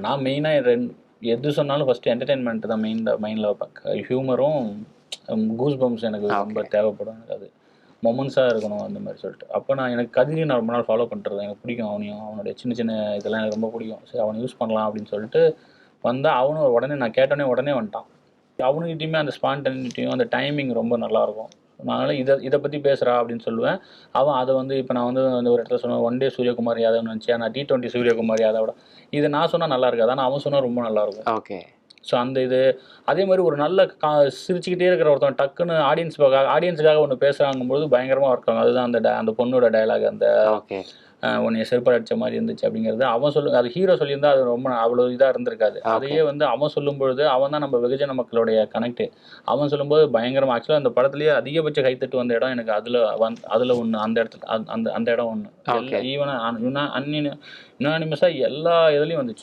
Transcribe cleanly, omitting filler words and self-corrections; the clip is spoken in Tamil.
நான் மெயினாக எது சொன்னாலும் ஃபஸ்ட்டு என்டர்டெயின்மெண்ட் தான் மைண்டில் வைப்பேன். ஹியூமரும் கூஸ் பம்ப்ஸ் எனக்கு ரொம்ப தேவைப்படும். எனக்கு அது மொமெண்ட்ஸாக இருக்கணும் அந்த மாதிரி சொல்லிட்டு. அப்போ எனக்கு கதிரையும் நான் ரொம்ப நாள் ஃபாலோ பண்ணிட்டுருந்தேன். எனக்கு பிடிக்கும் அவனையும், அவனுடைய சின்ன சின்ன இதெல்லாம் எனக்கு ரொம்ப பிடிக்கும். சரி அவனை யூஸ் பண்ணலாம் அப்படின்னு சொல்லிட்டு வந்தால் அவனும் உடனே நான் கேட்டோடனே உடனே வந்துட்டான். அவனுக்கிட்டையுமே அந்த ஸ்பான்டனிட்டியும் அந்த டைமிங் ரொம்ப நல்லாயிருக்கும். அதனால் இதை பற்றி பேசுகிறா அப்படின்னு சொல்லுவேன். அவன் அதை இப்போ நான் அந்த ஒரு இடத்துல சொன்னேன், ஒன் டே சூரியகுமார் யாதவ்னு நினச்சியா, நான் T20 சூரியகுமார் யாதவோட இது நான் சொன்னால் நல்லா இருக்காது, ஆனால் அவன் சொன்னால் ரொம்ப நல்லாயிருக்கும். ஓகே. ஸோ அந்த அதே மாதிரி ஒரு நல்ல சிரிச்சுக்கிட்டே இருக்கிற ஒருத்தன் டக்குன்னு ஆடியன்ஸுக்காக ஒன்று பேசுகிறாங்கும்போது பயங்கரமாக இருக்காங்க. அதுதான் அந்த பொண்ணோட டயலாக், அந்த உன்னை செருப்பால் அடித்த மாதிரி இருந்துச்சு அப்படிங்கிறது அவன் அது ஹீரோ சொல்லியிருந்தா அது ரொம்ப அவ்வளோ இதாக இருந்திருக்காது. அதையே அவன் சொல்லும்பொழுது அவன் தான் நம்ம வெகுஜன மக்களுடைய கனெக்ட். அவன் சொல்லும்போது பயங்கரமாக ஆக்சுவலாக அந்த படத்துலேயே அதிகபட்ச கைத்தட்டு வந்த இடம் எனக்கு அதில் ஒன்று, அந்த இடத்துல அந்த இடம் ஒன்று. ஈவனாக யுனானிமஸாக எல்லா இதுலேயும் வந்துச்சு.